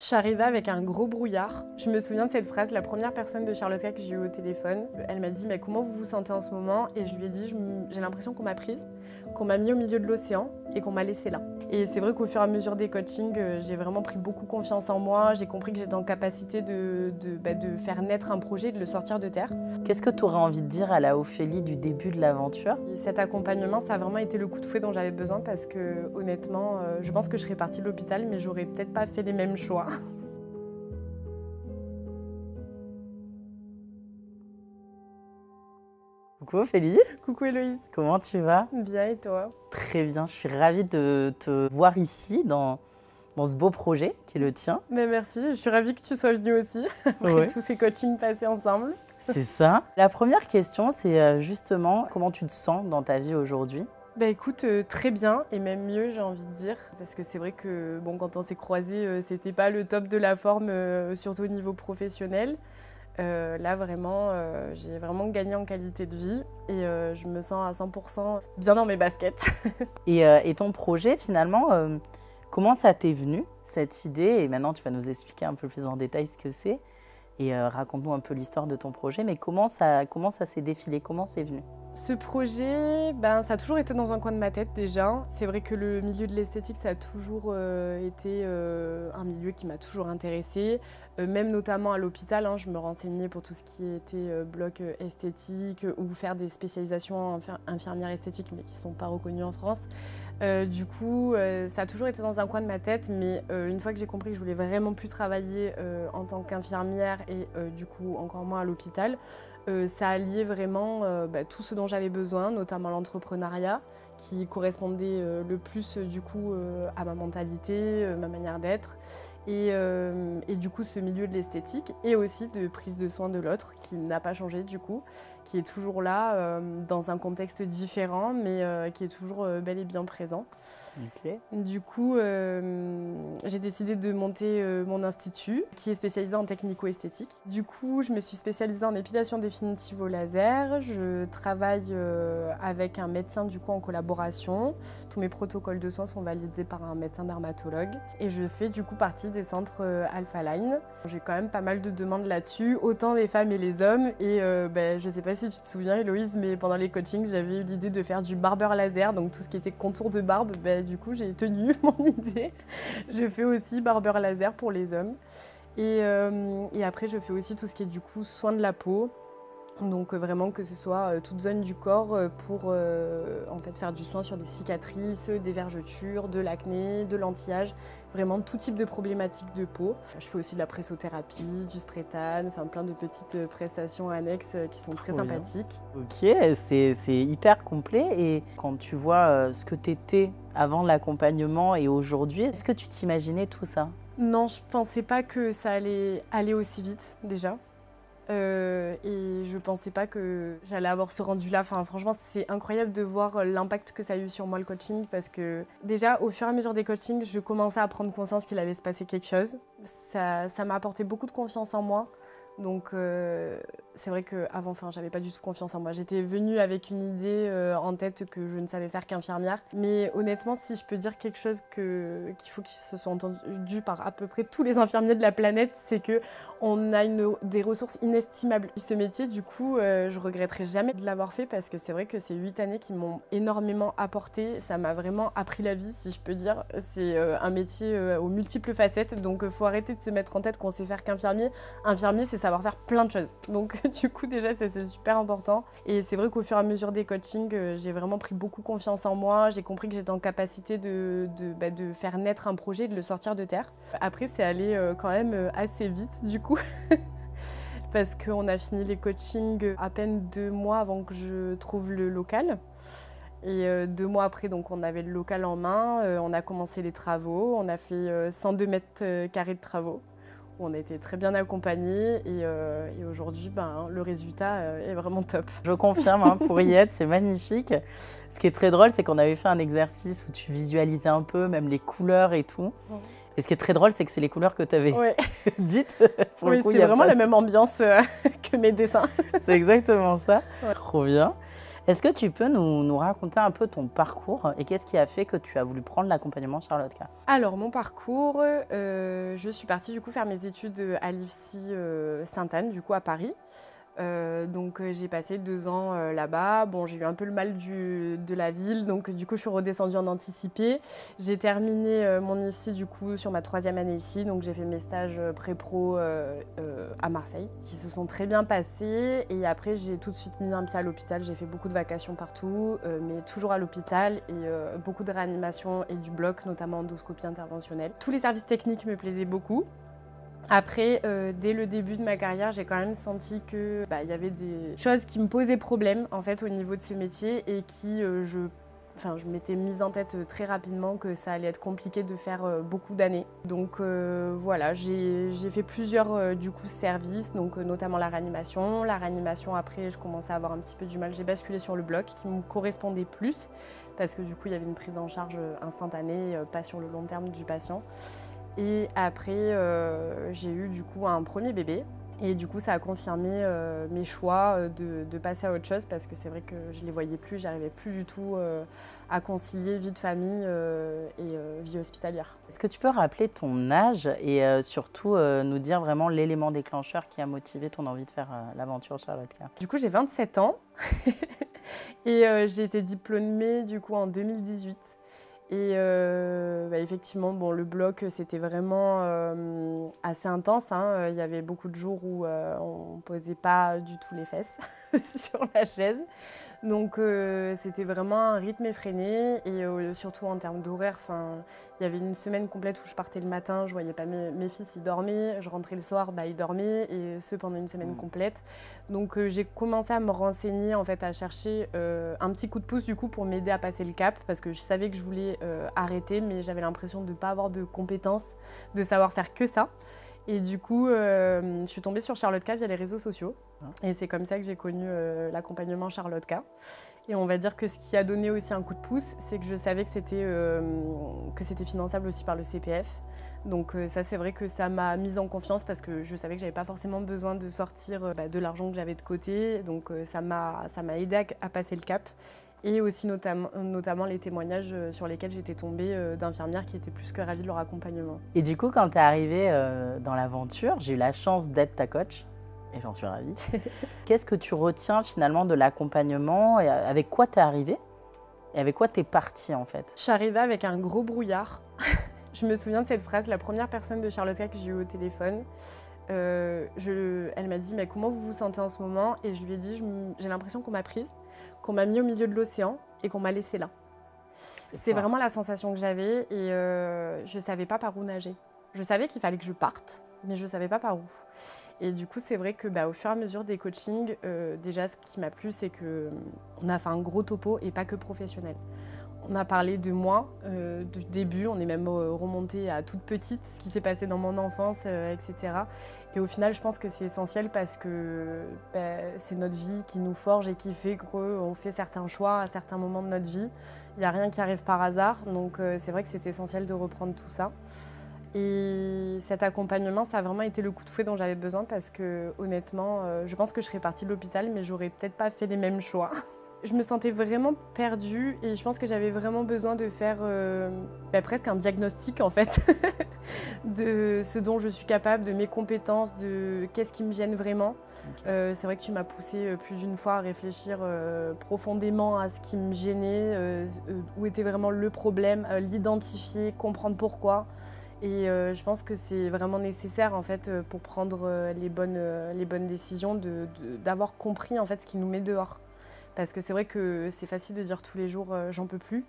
Je suis arrivée avec un gros brouillard. Je me souviens de cette phrase, la première personne de Charlotka que j'ai eue au téléphone. Elle m'a dit « mais comment vous vous sentez en ce moment ?» Et je lui ai dit « j'ai l'impression qu'on m'a prise, qu'on m'a mis au milieu de l'océan et qu'on m'a laissée là ». Et c'est vrai qu'au fur et à mesure des coachings, j'ai vraiment pris beaucoup confiance en moi. J'ai compris que j'étais en capacité de faire naître un projet et de le sortir de terre. Qu'est-ce que tu aurais envie de dire à la Ophélie du début de l'aventure? Cet accompagnement, ça a vraiment été le coup de fouet dont j'avais besoin parce que honnêtement, je pense que je serais partie de l'hôpital, mais j'aurais peut-être pas fait les mêmes choix. Coucou Ophélie. Coucou Héloïse. Comment tu vas? Bien et toi? Très bien, je suis ravie de te voir ici dans ce beau projet qui est le tien. Mais merci, je suis ravie que tu sois venue aussi, après tous ces coachings passés ensemble. C'est ça. La première question, c'est justement comment tu te sens dans ta vie aujourd'hui? Bah écoute, très bien et même mieux j'ai envie de dire parce que c'est vrai que bon, quand on s'est croisés, c'était pas le top de la forme, surtout au niveau professionnel. Là vraiment, j'ai vraiment gagné en qualité de vie et je me sens à 100% bien dans mes baskets. Et ton projet finalement, comment ça t'est venu cette idée? Et maintenant tu vas nous expliquer un peu plus en détail ce que c'est. Et raconte-nous un peu l'histoire de ton projet, mais comment ça s'est défilé, comment c'est venu? Ce projet, ça a toujours été dans un coin de ma tête déjà. C'est vrai que le milieu de l'esthétique, ça a toujours été un milieu qui m'a toujours intéressée. Même notamment à l'hôpital, je me renseignais pour tout ce qui était bloc esthétique ou faire des spécialisations infirmières esthétiques, mais qui ne sont pas reconnues en France. Du coup, ça a toujours été dans un coin de ma tête, mais une fois que j'ai compris que je voulais vraiment plus travailler en tant qu'infirmière et du coup encore moins à l'hôpital, ça alliait vraiment tout ce dont j'avais besoin, notamment l'entrepreneuriat, qui correspondait le plus du coup à ma mentalité, ma manière d'être, et du coup ce milieu de l'esthétique, et aussi de prise de soin de l'autre, qui n'a pas changé du coup, qui est toujours là, dans un contexte différent, mais qui est toujours bel et bien présent. Okay. Du coup, j'ai décidé de monter mon institut, qui est spécialisé en technico-esthétique. Du coup, je me suis spécialisée en épilation définitive au laser. Je travaille avec un médecin du coup en collaboration. Tous mes protocoles de soins sont validés par un médecin dermatologue. Et je fais du coup partie des centres Alpha Line. J'ai quand même pas mal de demandes là-dessus, autant les femmes et les hommes. Et je sais pas si tu te souviens, Héloïse, mais pendant les coachings, j'avais eu l'idée de faire du barber laser, donc tout ce qui était contour de barbe. Du coup, j'ai tenu mon idée. Je fais aussi barber laser pour les hommes. Et après, je fais aussi tout ce qui est du coup soin de la peau. Donc vraiment que ce soit toute zone du corps pour en fait faire du soin sur des cicatrices, des vergetures, de l'acné, de l'anti-âge, vraiment tout type de problématiques de peau. Je fais aussi de la pressothérapie, du spray tan, enfin plein de petites prestations annexes qui sont très sympathiques. Ok, c'est hyper complet. Et quand tu vois ce que tu étais avant l'accompagnement et aujourd'hui, est-ce que tu t'imaginais tout ça? Non, je pensais pas que ça allait aller aussi vite déjà. Et je pensais pas que j'allais avoir ce rendu-là. Enfin, franchement, c'est incroyable de voir l'impact que ça a eu sur moi le coaching parce que déjà, au fur et à mesure des coachings, je commençais à prendre conscience qu'il allait se passer quelque chose. Ça m'a apporté beaucoup de confiance en moi. Donc c'est vrai qu'avant, j'avais pas du tout confiance en moi. J'étais venue avec une idée en tête que je ne savais faire qu'infirmière. Mais honnêtement, si je peux dire quelque chose qu'il faut qu'il se soit entendu par à peu près tous les infirmiers de la planète, c'est qu'on a des ressources inestimables. Ce métier, du coup, je regretterai jamais de l'avoir fait parce que c'est vrai que c'est 8 années qui m'ont énormément apporté. Ça m'a vraiment appris la vie, si je peux dire. C'est un métier aux multiples facettes. Donc il faut arrêter de se mettre en tête qu'on sait faire qu'infirmier. Infirmier, c'est savoir faire plein de choses. Donc du coup déjà c'est super important. Et c'est vrai qu'au fur et à mesure des coachings, j'ai vraiment pris beaucoup confiance en moi. J'ai compris que j'étais en capacité de faire naître un projet et de le sortir de terre. Après c'est allé quand même assez vite du coup. Parce qu'on a fini les coachings à peine 2 mois avant que je trouve le local. Et 2 mois après, donc, on avait le local en main, on a commencé les travaux, on a fait 102 mètres carrés de travaux. On a été très bien accompagnés et aujourd'hui, le résultat est vraiment top. Je confirme, pour y être, c'est magnifique. Ce qui est très drôle, c'est qu'on avait fait un exercice où tu visualisais un peu, même les couleurs et tout. Et ce qui est très drôle, c'est que c'est les couleurs que tu avais dites. Oui, c'est vraiment la même ambiance que mes dessins. C'est exactement ça. Ouais. Trop bien. Est-ce que tu peux nous raconter un peu ton parcours et qu'est-ce qui a fait que tu as voulu prendre l'accompagnement Charlotte K? Alors, mon parcours, je suis partie du coup faire mes études à l'IFSI Sainte-Anne, du coup à Paris. Donc j'ai passé 2 ans là-bas. Bon, j'ai eu un peu le mal de la ville, donc du coup je suis redescendue en anticipé. J'ai terminé mon IFSI du coup sur ma 3e année ici, donc j'ai fait mes stages pré-pro à Marseille, qui se sont très bien passés. Et après j'ai tout de suite mis un pied à l'hôpital. J'ai fait beaucoup de vacations partout, mais toujours à l'hôpital et beaucoup de réanimation et du bloc, notamment endoscopie interventionnelle. Tous les services techniques me plaisaient beaucoup. Après, dès le début de ma carrière, j'ai quand même senti que y avait des choses qui me posaient problème en fait au niveau de ce métier et qui, je m'étais mise en tête très rapidement que ça allait être compliqué de faire beaucoup d'années. Donc voilà, j'ai fait plusieurs du coup services, donc notamment la réanimation. La réanimation, après, je commençais à avoir un petit peu du mal. J'ai basculé sur le bloc qui me correspondait plus parce que du coup, il y avait une prise en charge instantanée, pas sur le long terme du patient. Et après, j'ai eu du coup un premier bébé. Et du coup, ça a confirmé mes choix de passer à autre chose parce que c'est vrai que je ne les voyais plus, j'arrivais plus du tout à concilier vie de famille et vie hospitalière. Est-ce que tu peux rappeler ton âge et surtout nous dire vraiment l'élément déclencheur qui a motivé ton envie de faire l'aventure Charlotte K? Du coup, j'ai 27 ans et j'ai été diplômée du coup en 2018. Et effectivement, bon, le bloc, c'était vraiment assez intense, hein. Il y avait beaucoup de jours où on ne posait pas du tout les fesses sur la chaise. Donc c'était vraiment un rythme effréné et surtout en termes d'horaire, il y avait une semaine complète où je partais le matin, je voyais pas mes fils, ils dormaient, je rentrais le soir, ils dormaient et ce pendant une semaine complète. Donc j'ai commencé à me renseigner, en fait, à chercher un petit coup de pouce du coup pour m'aider à passer le cap parce que je savais que je voulais arrêter mais j'avais l'impression de ne pas avoir de compétences, de savoir faire que ça. Et du coup, je suis tombée sur Charlotte K via les réseaux sociaux. Et c'est comme ça que j'ai connu l'accompagnement Charlotte K. Et on va dire que ce qui a donné aussi un coup de pouce, c'est que je savais que c'était finançable aussi par le CPF. Donc ça, c'est vrai que ça m'a mise en confiance parce que je savais que j'avais pas forcément besoin de sortir de l'argent que j'avais de côté. Donc ça m'a aidé à passer le cap. Et aussi notamment les témoignages sur lesquels j'étais tombée d'infirmières qui étaient plus que ravies de leur accompagnement. Et du coup, quand tu es arrivée dans l'aventure, j'ai eu la chance d'être ta coach et j'en suis ravie. Qu'est-ce que tu retiens finalement de l'accompagnement et avec quoi tu es arrivée et avec quoi tu es partie en fait? Je suis arrivée avec un gros brouillard. Je me souviens de cette phrase, la première personne de Charlotte K que j'ai eue au téléphone. Elle m'a dit « mais comment vous vous sentez en ce moment ?» Et je lui ai dit « j'ai l'impression qu'on m'a prise, qu'on m'a mis au milieu de l'océan et qu'on m'a laissée là. » C'était vraiment la sensation que j'avais et je ne savais pas par où nager. Je savais qu'il fallait que je parte, mais je ne savais pas par où. Et du coup, c'est vrai que au fur et à mesure des coachings, déjà ce qui m'a plu, c'est qu'on a fait un gros topo et pas que professionnel. On a parlé de moi, du début, on est même remonté à toute petite, ce qui s'est passé dans mon enfance, etc. Et au final, je pense que c'est essentiel parce que c'est notre vie qui nous forge et qui fait qu'on fait certains choix à certains moments de notre vie. Il n'y a rien qui arrive par hasard, donc c'est vrai que c'est essentiel de reprendre tout ça. Et cet accompagnement, ça a vraiment été le coup de fouet dont j'avais besoin parce que honnêtement, je pense que je serais partie de l'hôpital, mais j'aurais peut-être pas fait les mêmes choix. Je me sentais vraiment perdue et je pense que j'avais vraiment besoin de faire presque un diagnostic en fait de ce dont je suis capable, de mes compétences, de qu'est-ce qui me gêne vraiment. Okay. C'est vrai que tu m'as poussée plus d'une fois à réfléchir profondément à ce qui me gênait, où était vraiment le problème, l'identifier, comprendre pourquoi. Et je pense que c'est vraiment nécessaire en fait pour prendre les bonnes décisions, d'avoir compris en fait ce qui nous met dehors. Parce que c'est vrai que c'est facile de dire tous les jours j'en peux plus,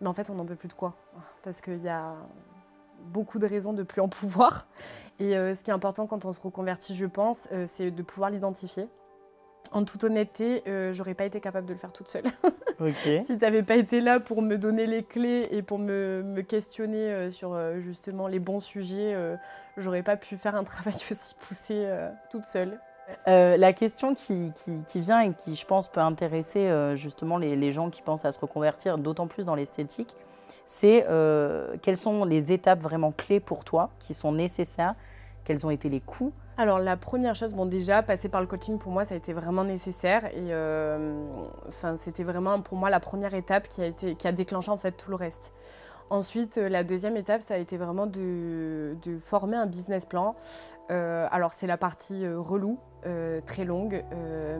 mais en fait on n'en peut plus de quoi? Parce qu'il y a beaucoup de raisons de plus en pouvoir. Et ce qui est important quand on se reconvertit, je pense, c'est de pouvoir l'identifier. En toute honnêteté, j'aurais pas été capable de le faire toute seule. Okay. Si tu n'avais pas été là pour me donner les clés et pour me questionner sur justement les bons sujets, j'aurais pas pu faire un travail aussi poussé toute seule. La question qui vient et qui, je pense, peut intéresser justement les gens qui pensent à se reconvertir, d'autant plus dans l'esthétique, c'est quelles sont les étapes vraiment clés pour toi qui sont nécessaires Quels ont été les coûts? Alors la première chose, bon déjà, passer par le coaching pour moi ça a été vraiment nécessaire et c'était vraiment pour moi la première étape qui a déclenché en fait tout le reste. Ensuite, la deuxième étape, ça a été vraiment de former un business plan. Alors c'est la partie relou, très longue,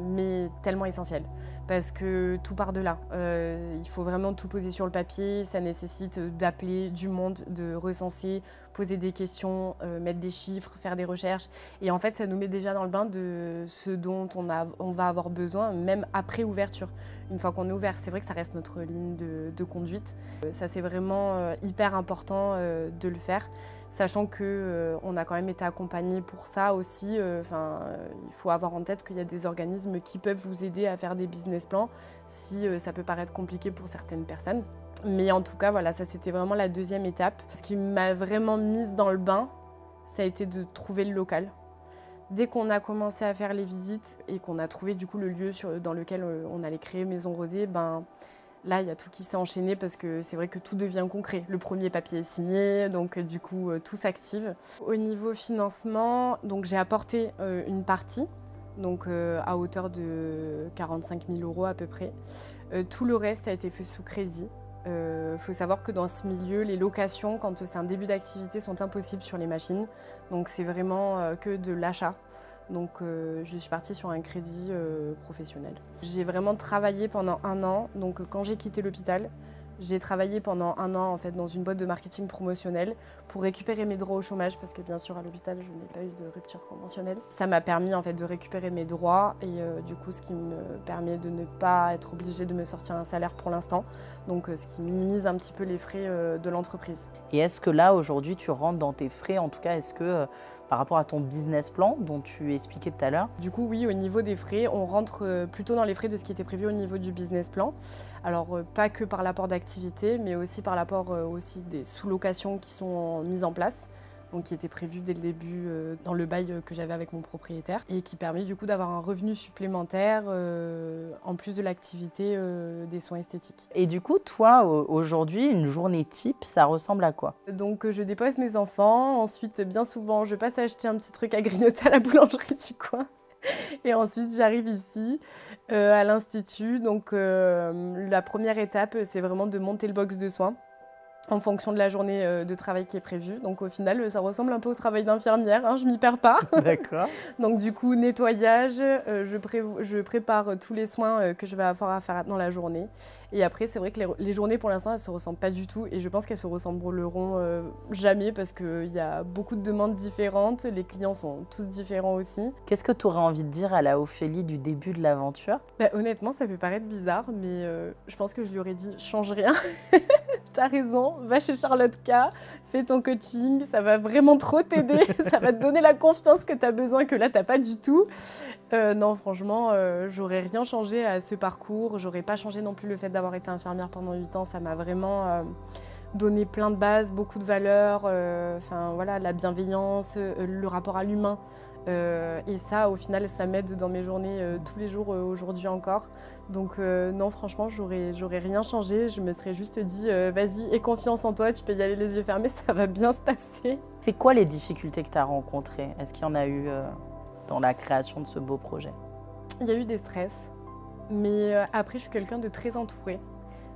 mais tellement essentielle. Parce que tout part de là. Il faut vraiment tout poser sur le papier. Ça nécessite d'appeler du monde, de recenser, poser des questions, mettre des chiffres, faire des recherches. Et en fait, ça nous met déjà dans le bain de ce dont on va avoir besoin, même après ouverture. Une fois qu'on est ouvert, c'est vrai que ça reste notre ligne de conduite. Ça, c'est vraiment hyper important de le faire. Sachant qu'on a quand même été accompagné pour ça aussi. Il faut avoir en tête qu'il y a des organismes qui peuvent vous aider à faire des business plans si ça peut paraître compliqué pour certaines personnes. Mais en tout cas, voilà, ça c'était vraiment la deuxième étape. Ce qui m'a vraiment mise dans le bain, ça a été de trouver le local. Dès qu'on a commencé à faire les visites et qu'on a trouvé du coup le lieu dans lequel on allait créer Maison Rosée, là, il y a tout qui s'est enchaîné parce que c'est vrai que tout devient concret. Le premier papier est signé, donc du coup, tout s'active. Au niveau financement, donc j'ai apporté une partie, donc à hauteur de 45 000 € à peu près. Tout le reste a été fait sous crédit. Faut savoir que dans ce milieu, les locations, quand c'est un début d'activité, sont impossibles sur les machines. Donc c'est vraiment que de l'achat. Donc je suis partie sur un crédit professionnel. J'ai vraiment travaillé pendant 1 an. Donc quand j'ai quitté l'hôpital, j'ai travaillé pendant 1 an en fait, dans une boîte de marketing promotionnel pour récupérer mes droits au chômage parce que bien sûr à l'hôpital je n'ai pas eu de rupture conventionnelle. Ça m'a permis en fait, de récupérer mes droits et du coup ce qui me permet de ne pas être obligée de me sortir un salaire pour l'instant. Donc ce qui minimise un petit peu les frais de l'entreprise. Et est-ce que là aujourd'hui tu rentres dans tes frais? En tout cas, est-ce que par rapport à ton business plan dont tu expliquais tout à l'heure? Du coup, oui, au niveau des frais, on rentre plutôt dans les frais de ce qui était prévu au niveau du business plan. Alors, pas que par l'apport d'activité, mais aussi par l'apport aussi des sous-locations qui sont mises en place, donc qui étaient prévues dès le début dans le bail que j'avais avec mon propriétaire et qui permet du coup d'avoir un revenu supplémentaire en plus de l'activité des soins esthétiques. Et du coup, toi, aujourd'hui, une journée type, ça ressemble à quoi? Donc je dépose mes enfants, ensuite bien souvent je passe acheter un petit truc à grignoter à la boulangerie du coin et ensuite j'arrive ici à l'institut. Donc la première étape c'est vraiment de monter le box de soins en fonction de la journée de travail qui est prévue. Donc au final, ça ressemble un peu au travail d'infirmière, hein, je m'y perds pas. D'accord. Donc du coup, nettoyage, je prépare tous les soins que je vais avoir à faire dans la journée. Et après, c'est vrai que les journées, pour l'instant, elles ne se ressemblent pas du tout. Et je pense qu'elles se ressembleront jamais parce qu'il y a beaucoup de demandes différentes. Les clients sont tous différents aussi. Qu'est-ce que tu aurais envie de dire à la Ophélie du début de l'aventure? Honnêtement, ça peut paraître bizarre, mais je pense que je lui aurais dit « change rien ». T'as raison, va chez Charlotte K, fais ton coaching, ça va vraiment trop t'aider, ça va te donner la confiance que t'as besoin, que là t'as pas du tout. Non, franchement, j'aurais rien changé à ce parcours, j'aurais pas changé non plus le fait d'avoir été infirmière pendant 8 ans, ça m'a vraiment donné plein de bases, beaucoup de valeurs, voilà, la bienveillance, le rapport à l'humain. Et ça, au final, ça m'aide dans mes journées tous les jours aujourd'hui encore. Donc non, franchement, j'aurais rien changé. Je me serais juste dit, vas-y, aie confiance en toi, tu peux y aller les yeux fermés, ça va bien se passer. C'est quoi les difficultés que tu as rencontrées? Est-ce qu'il y en a eu dans la création de ce beau projet? Il y a eu des stress, mais après, je suis quelqu'un de très entouré.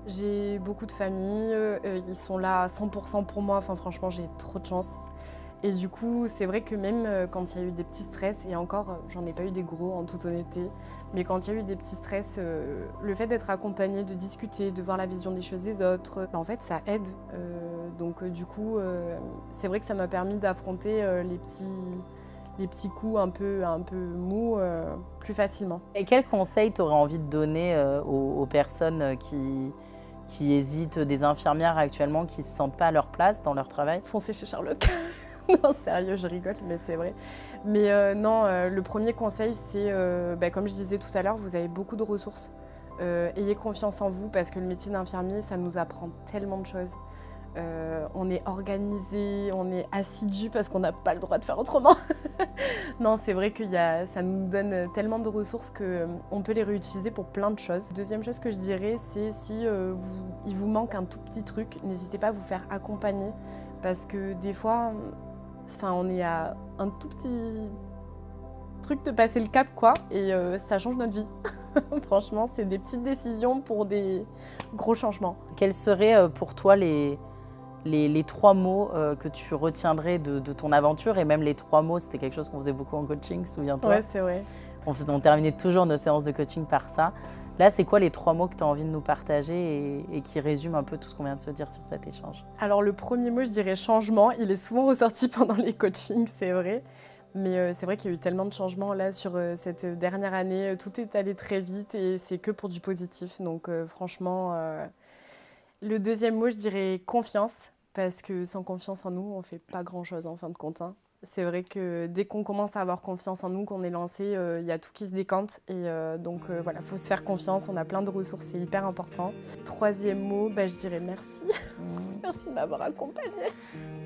J'ai beaucoup de familles qui sont là à 100% pour moi. Enfin, franchement, j'ai trop de chance. Et du coup, c'est vrai que même quand il y a eu des petits stress, et encore, j'en ai pas eu des gros en toute honnêteté, mais quand il y a eu des petits stress, le fait d'être accompagné, de discuter, de voir la vision des choses des autres, en fait, ça aide. Donc du coup, c'est vrai que ça m'a permis d'affronter les petits coups un peu mous plus facilement. Et quels conseils tu aurais envie de donner aux personnes qui hésitent, des infirmières actuellement qui ne se sentent pas à leur place dans leur travail? Foncez chez Charlotte. Non, sérieux, je rigole, mais c'est vrai. Mais non, le premier conseil, c'est, comme je disais tout à l'heure, vous avez beaucoup de ressources. Ayez confiance en vous parce que le métier d'infirmier, ça nous apprend tellement de choses. On est organisé, on est assidu parce qu'on n'a pas le droit de faire autrement. Non, c'est vrai que ça nous donne tellement de ressources qu'on peut les réutiliser pour plein de choses. Deuxième chose que je dirais, c'est si il vous manque un tout petit truc, n'hésitez pas à vous faire accompagner parce que des fois, enfin, on est à un tout petit truc de passer le cap, quoi, et ça change notre vie. Franchement, c'est des petites décisions pour des gros changements. Quels seraient pour toi les 3 mots que tu retiendrais de ton aventure? Et même les 3 mots, c'était quelque chose qu'on faisait beaucoup en coaching, souviens-toi. Ouais, c'est vrai. On terminait toujours nos séances de coaching par ça. Là, c'est quoi les 3 mots que tu as envie de nous partager et qui résument un peu tout ce qu'on vient de se dire sur cet échange? Alors le premier mot, je dirais changement. Il est souvent ressorti pendant les coachings, c'est vrai. Mais c'est vrai qu'il y a eu tellement de changements là sur cette dernière année. Tout est allé très vite et c'est que pour du positif. Donc franchement, le deuxième mot, je dirais confiance. Parce que sans confiance en nous, on ne fait pas grand-chose en fin de compte, hein. C'est vrai que dès qu'on commence à avoir confiance en nous, qu'on est lancé, il y a tout qui se décante. Et donc voilà, il faut se faire confiance. On a plein de ressources, c'est hyper important. Troisième mot, je dirais merci. Merci de m'avoir accompagnée.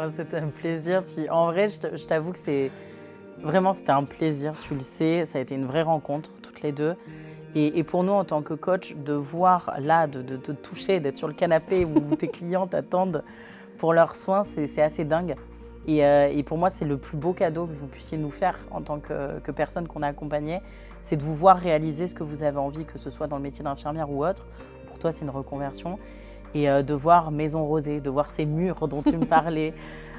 C'était un plaisir. Puis en vrai, je t'avoue que c'était un plaisir, tu le sais. Ça a été une vraie rencontre, toutes les deux. Et pour nous, en tant que coach, de voir là, de te toucher, d'être sur le canapé où tes clients t'attendent pour leurs soins, c'est assez dingue. Et pour moi, c'est le plus beau cadeau que vous puissiez nous faire en tant que personne qu'on a accompagnée. C'est de vous voir réaliser ce que vous avez envie, que ce soit dans le métier d'infirmière ou autre. Pour toi, c'est une reconversion. Et de voir Maison Rosée, de voir ces murs dont tu me parlais,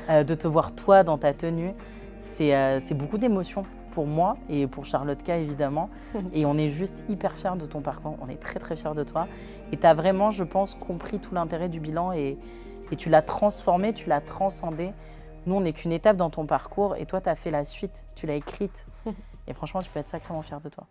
de te voir toi dans ta tenue, c'est beaucoup d'émotions pour moi et pour Charlotte-K évidemment. Et on est juste hyper fiers de ton parcours. On est très très fiers de toi. Et tu as vraiment, je pense, compris tout l'intérêt du bilan et tu l'as transformé, tu l'as transcendé. Nous, on n'est qu'une étape dans ton parcours et toi, tu as fait la suite, tu l'as écrite. Et franchement, tu peux être sacrément fier de toi.